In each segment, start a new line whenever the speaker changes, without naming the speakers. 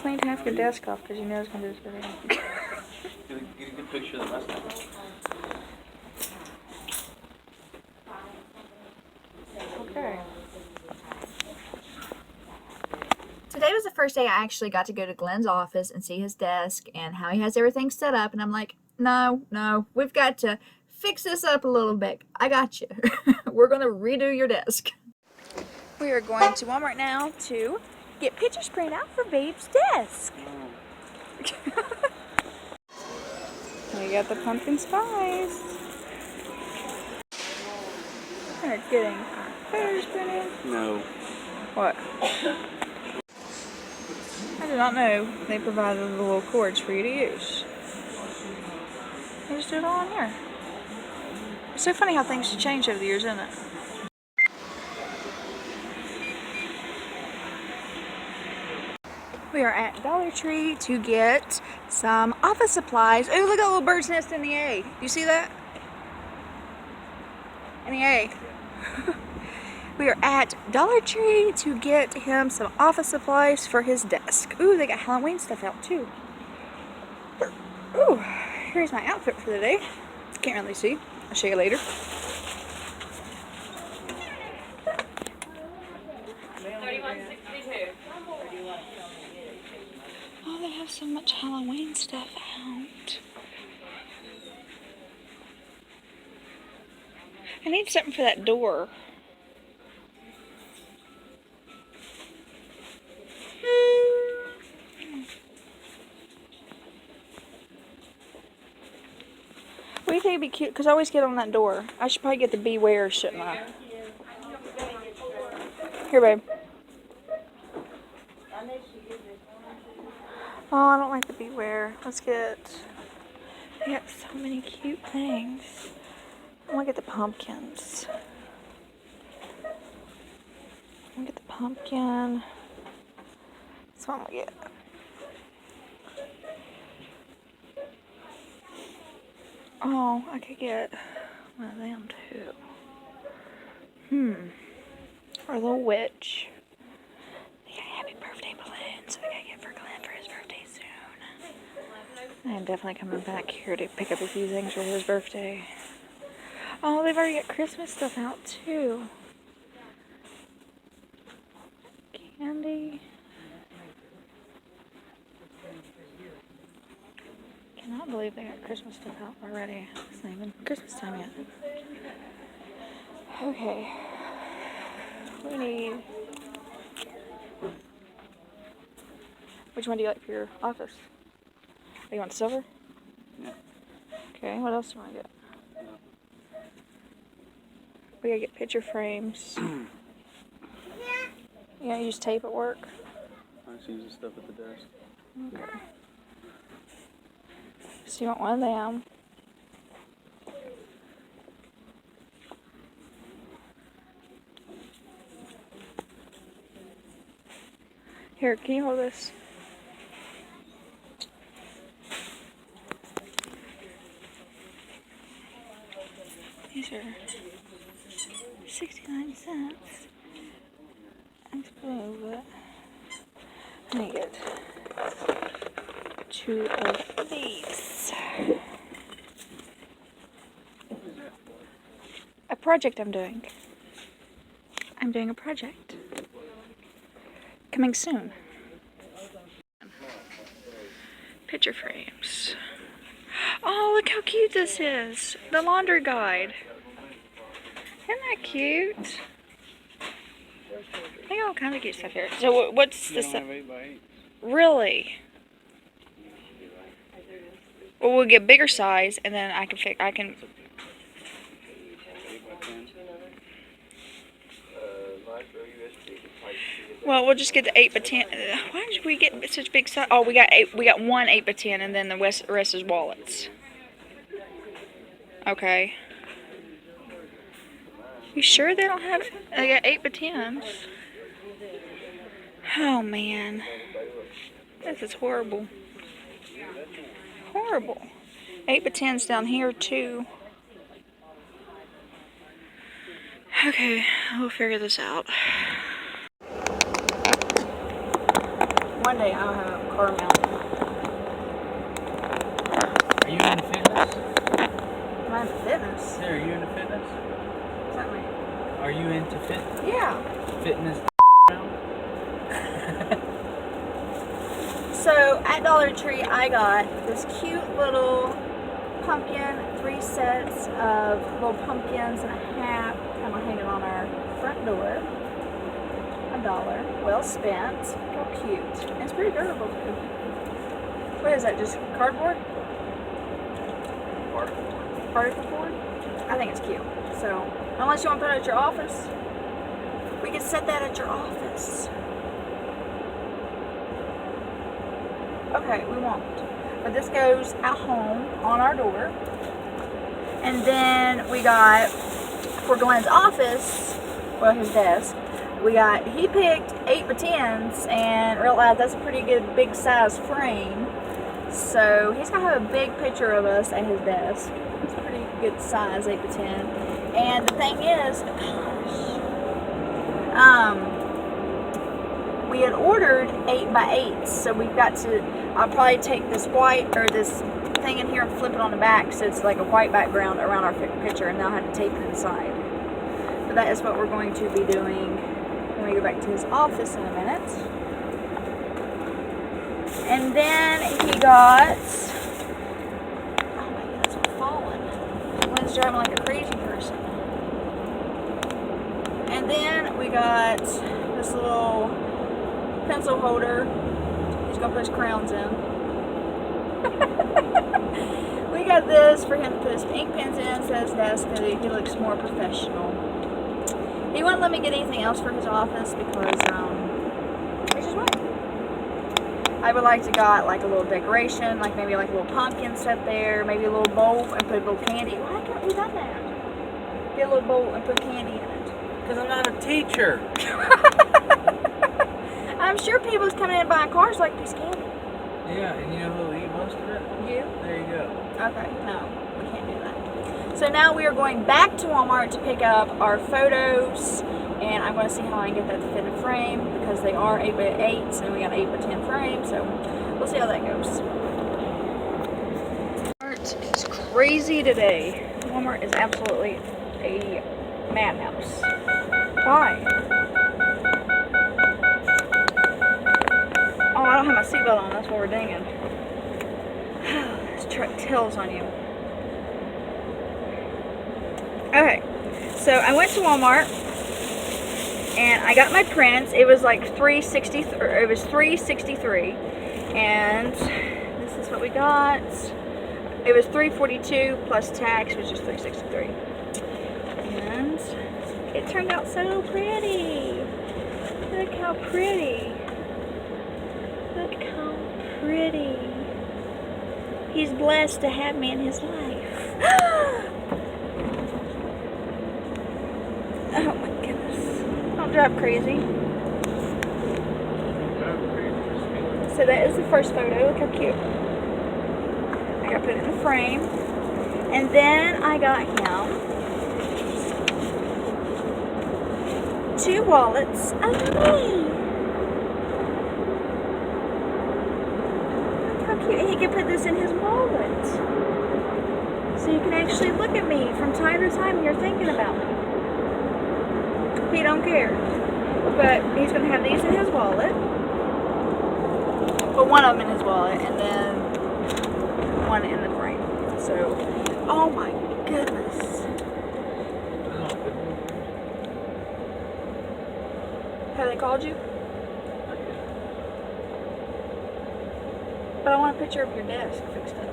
cleaned half your desk off because you know it's going to do this video.
Get a good picture of the mustache.
Okay.
Today was the first day I actually got to go to Glenn's office and see his desk and how he has everything set up. And I'm like, no, we've got to fix this up a little bit. I got you. We're going to redo your desk. We are going to Walmart now to get pictures printed out for Babe's desk. We got the pumpkin spice. We're getting our photos printed.
No.
What? I did not know they provided the little cords for you to use. You just do it all in here. It's so funny how things change over the years, isn't it? We are at Dollar Tree to get some office supplies. Oh, look at a little bird's nest in the A. Do you see that? In the A. We are at Dollar Tree to get him some office supplies for his desk. Ooh, they got Halloween stuff out too. Ooh, here's my outfit for the day. Can't really see. I'll show you later. Oh, they have so much Halloween stuff out. I need something for that door. What do you think would be cute? Because I always get on that door. I should probably get the Beware, shouldn't I? Here, babe. Oh, I don't like the Beware. Let's get... They got so many cute things. I want to get the pumpkins. I'm gonna get the pumpkin. That's what I'm gonna get. Oh, I could get one of them too. Or a little witch. They got happy birthday balloons. I gotta get for Glenn for his birthday soon. I am definitely coming back here to pick up a few things for his birthday. Oh, they've already got Christmas stuff out too. Candy. Cannot believe they got Christmas stuff out already. It's not even Christmas time yet. Okay. We need... Which one do you like for your office? Oh, you want silver?
Yeah.
Okay, what else do you want to get? We gotta get picture frames. You gonna use tape at work?
I just use the stuff at the desk.
Okay. So you want one of them. Here, can you hold this? These are 69 cents. It's blue, but let me get 2 of these. A project I'm doing. I'm doing a project. Coming soon. Picture frames. Oh, look how cute this is. The laundry guide. Isn't that cute? They got all kinds of cute stuff here. So what's this?
Have 8x8.
Really? Well, we'll get bigger size, and then I can. Well, we'll just get the 8x10. Why did we get such big size? Oh, we got one 8x10, and then the rest is wallets. Okay. You sure they don't have? They got 8x10s. Oh man, this is horrible. Horrible. 8x10s down here too. Okay, we'll figure this out. one day I'll have a car mount.
Are you into fitness?
Am I into fitness?
Yeah, are you into fitness?
What's that mean?
Are you into fitness?
Yeah.
Fitness round?
So at Dollar Tree, I got this cute little pumpkin, 3 sets of little pumpkins and a hat, kind of hanging on our front door. $1, well spent. How cute. And it's pretty durable too. What is that, just cardboard? Particle board? I think it's cute. So, unless you want to put it at your office, we can set that at your office. Okay, we won't. But this goes at home on our door. And then we got, for Glenn's office, well, his desk, he picked 8x10s and realized that's a pretty good big size frame. So he's gonna have a big picture of us at his desk. It's a pretty good size, 8x10. And the thing is, we had ordered 8x8s, so we've got to, I'll probably take this white, or this thing in here and flip it on the back so it's like a white background around our picture, and then I'll have to tape it inside. But that is what we're going to be doing when we go back to his office in a minute. And then he got, oh my goodness, I'm falling. One's driving like a crazy person. And then we got this little pencil holder. He's gonna put his crowns in. We got this for him to put his ink pens in, so his desk, so he looks more professional. He wouldn't let me get anything else for his office because he just wouldn't. I would like to got like a little decoration, like maybe like a little pumpkin set there, maybe a little bowl and put a little candy. Why can't we done that? Get a little bowl and put candy in it.
Because I'm not a teacher.
I'm sure people's coming in buying cars like piece of candy.
Yeah, and you know who will eat most of it?
You?
There you go.
Okay, no, we can't do that. So now we are going back to Walmart to pick up our photos, and I'm going to see how I can get that to fit in frame because they are 8x8s and we got an 8x10 frame, so we'll see how that goes. Walmart is crazy today. Walmart is absolutely a madhouse. Why? Oh, I don't have my seatbelt on, that's why we're dinging. This truck tells on you. Okay, so I went to Walmart and I got my prints. It was like $363, and this is what we got. It was $342 plus tax, which is $363, and it turned out so pretty. Look how pretty. Look how pretty. He's blessed to have me in his life. Oh my goodness. Don't drive crazy. So that is the first photo. Look how cute. I gotta put it in the frame. And then I got him 2 wallets of me. Look how cute. He can put this in his wallet. So you can actually look at me from time to time when you're thinking about me. He don't care. But he's going to have these in his wallet. Well, one of them in his wallet, and then one in the frame. So, oh my goodness. Have they called you? But I want a picture of your desk fixed up.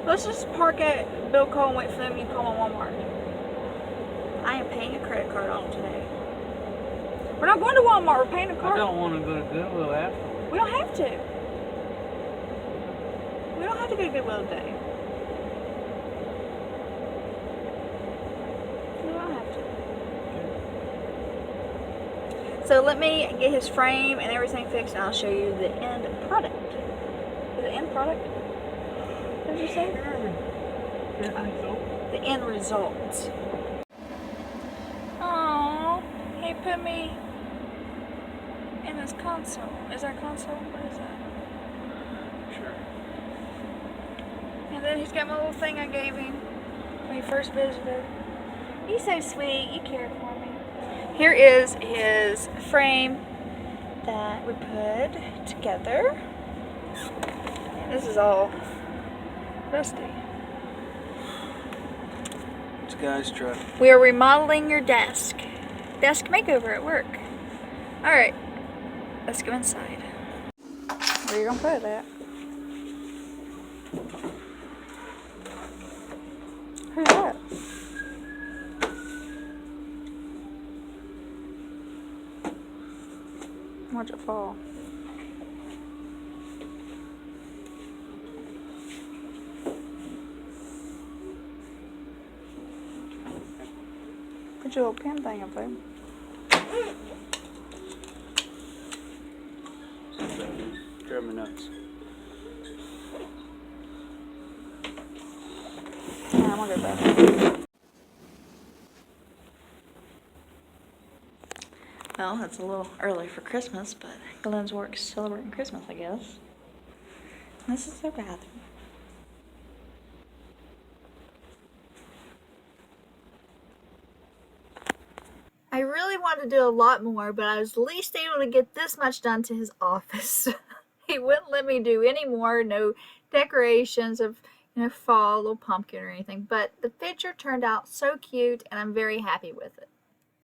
Let's just park at Bill Cole and wait for them to call on Walmart. I am paying a credit card off today. We're not going to Walmart, we're paying a card.
I don't want to go to Goodwill after.
We don't have to. We don't have to go to Goodwill today. We don't have to. So let me get his frame and everything fixed, and I'll show you the end product. Is it end product? What did you say? The end result. Oh, he put me
Christmas console. Is that console? What is that?
Sure.
And then he's got my little thing I gave him when he first visited. He's so sweet. You care for me. Here is his frame that we put together. This is all rusty.
It's a guy's truck.
We are remodeling your desk. Desk makeover at work. Alright, let's go inside. Where are you gonna put it at? Who's that? Watch it fall. Put your little pen thing up there.
Drive me nuts.
Yeah, I'm gonna go back. Well, it's a little early for Christmas, but Glenn's work's celebrating Christmas, I guess. This is their bathroom.
I really wanted to do a lot more, but I was at least able to get this much done to his office. He wouldn't let me do any more, no decorations of, fall, little pumpkin or anything. But the picture turned out so cute, and I'm very happy with it.